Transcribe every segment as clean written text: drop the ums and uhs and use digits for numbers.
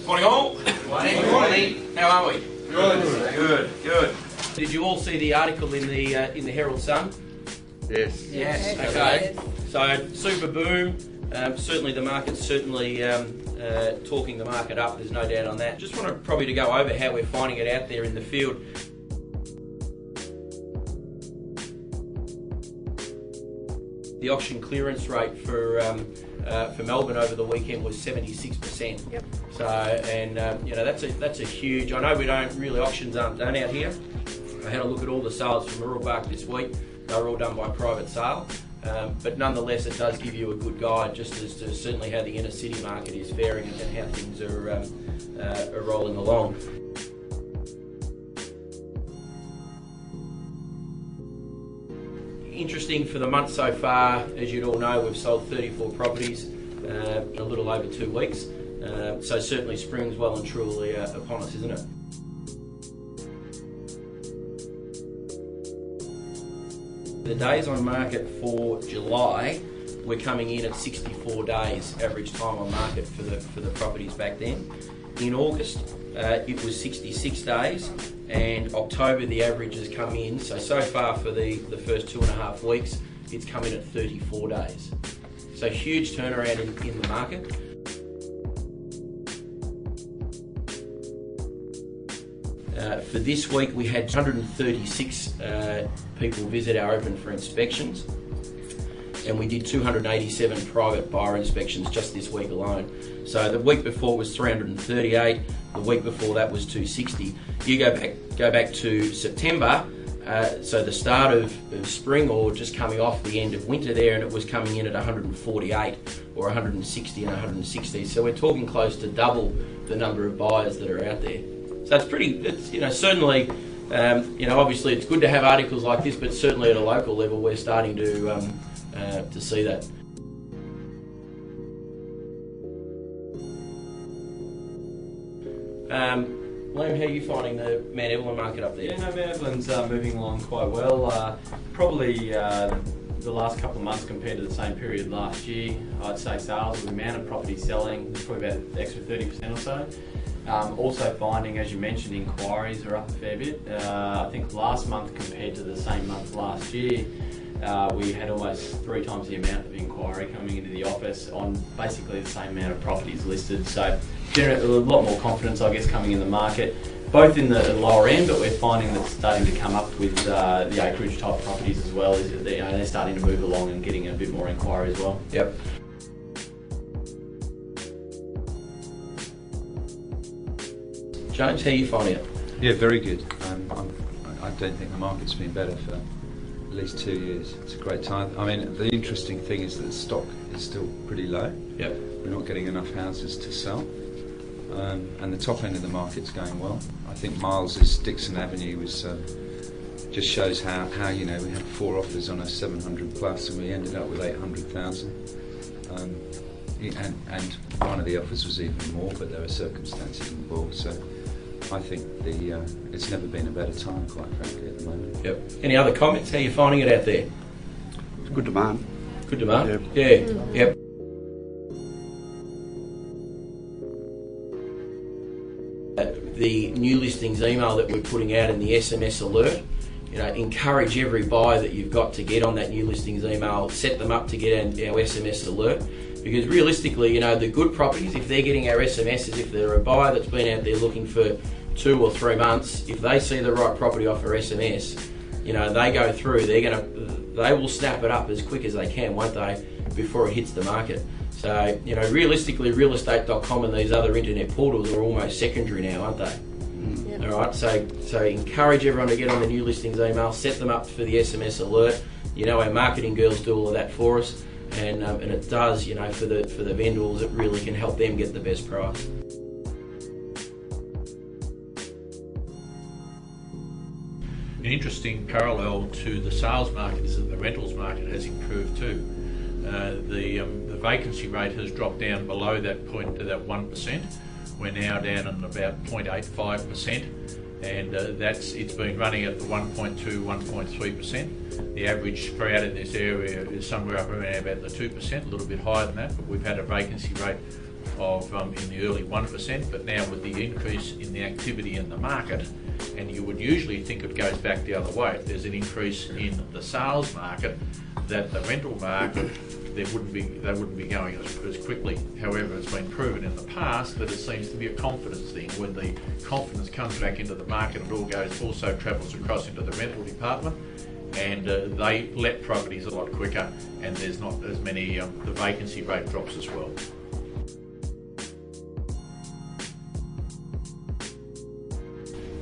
Morning all. Morning. How are we? Good. Good. Did you all see the article in the Herald Sun? Yes. Yes. Okay. So super boom. Certainly the market's talking the market up. There's no doubt on that. Just wanted probably to go over how we're finding it out there in the field. The auction clearance rate for Melbourne over the weekend was 76%. Yep. So, and that's a huge. I know auctions aren't done out here. I had a look at all the sales from Uralbark this week. They were all done by private sale, but nonetheless, it does give you a good guide just as to certainly how the inner city market is faring and how things are rolling along. Interesting for the month so far, as you'd all know, we've sold 34 properties in a little over 2 weeks. So certainly spring's well and truly upon us, isn't it? The days on market for July, we're coming in at 64 days average time on market for the properties back then. In August, it was 66 days, and October the average has come in. So far for the first 2.5 weeks, it's come in at 34 days. So huge turnaround in the market. For this week, we had 136 people visit our open for inspections, and we did 287 private buyer inspections just this week alone. So the week before was 338, the week before that was 260. You go back to September, so the start of spring, or just coming off the end of winter there, and it was coming in at 148 or 160 and 160. So we're talking close to double the number of buyers that are out there. So certainly, obviously it's good to have articles like this, but certainly at a local level, we're starting to see that. Liam, how are you finding the Mount Evelyn market up there? Yeah, Mount Evelyn's moving along quite well. Probably the last couple of months compared to the same period last year, I'd say sales, the amount of property selling, is probably about an extra 30% or so. Also finding, as you mentioned, inquiries are up a fair bit. I think last month compared to the same month last year, we had almost 3 times the amount of inquiry coming into the office on basically the same amount of properties listed. So generally a lot more confidence, I guess, coming in the market, both in the lower end, but we're finding that starting to come up with the acreage type properties as well. They're starting to move along and getting a bit more inquiry as well. Yep. James, how are you finding it? Yeah, very good. I don't think the market's been better for at least 2 years. It's a great time. I mean, the interesting thing is that the stock is still pretty low. Yep. We're not getting enough houses to sell. And the top end of the market's going well. I think Miles's Dixon Avenue was just shows how we had 4 offers on a 700 plus, and we ended up with 800,000. And one of the offers was even more, but there were circumstances involved. So I think it's never been a better time, quite frankly, at the moment. Yep. Any other comments? How are you finding it out there? It's good demand. Good demand? Yep. Yeah. Yep. The new listings email that we're putting out in the SMS alert, encourage every buyer that you've got to get on that new listings email, set them up to get our SMS alert. Because realistically, the good properties, if they're getting our SMSs, if they're a buyer that's been out there looking for 2 or 3 months, if they see the right property off our SMS, they go through, they will snap it up as quick as they can, won't they, before it hits the market. So, realistically, realestate.com and these other internet portals are almost secondary now, aren't they? Yep. All right, so encourage everyone to get on the new listings email, set them up for the SMS alert. Our marketing girls do all of that for us. And it does, for the vendors, it really can help them get the best price. An interesting parallel to the sales market is that the rentals market has improved too. The vacancy rate has dropped down below that point to that 1%. We're now down at about 0.85%. And it's been running at the 1.2, 1.3%. The average spread in this area is somewhere up around about the 2%, a little bit higher than that, but we've had a vacancy rate in the early 1%, but now with the increase in the activity in the market, and you would usually think it goes back the other way. If there's an increase in the sales market, that the rental market, they wouldn't be going as quickly. However, it's been proven in the past that it seems to be a confidence thing. When the confidence comes back into the market, it also travels across into the rental department, and they let properties a lot quicker, and there's not as many, the vacancy rate drops as well.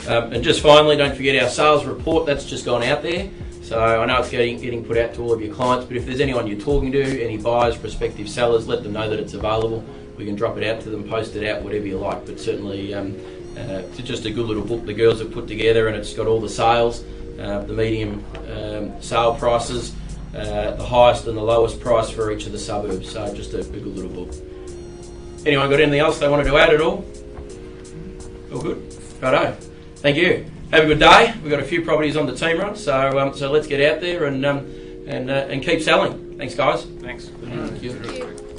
And just finally, don't forget our sales report. That's just gone out there. So I know it's getting put out to all of your clients, but if there's anyone you're talking to, any buyers, prospective sellers, let them know that it's available. We can drop it out to them, post it out, whatever you like. But certainly, it's just a good little book the girls have put together, and it's got all the sales, the medium sale prices, the highest and the lowest price for each of the suburbs. So just a good little book. Anyone got anything else they wanted to add at all? All good? Righto. Thank you. Have a good day. We've got a few properties on the team run, so let's get out there and keep selling. Thanks, guys. Thanks. Thank you.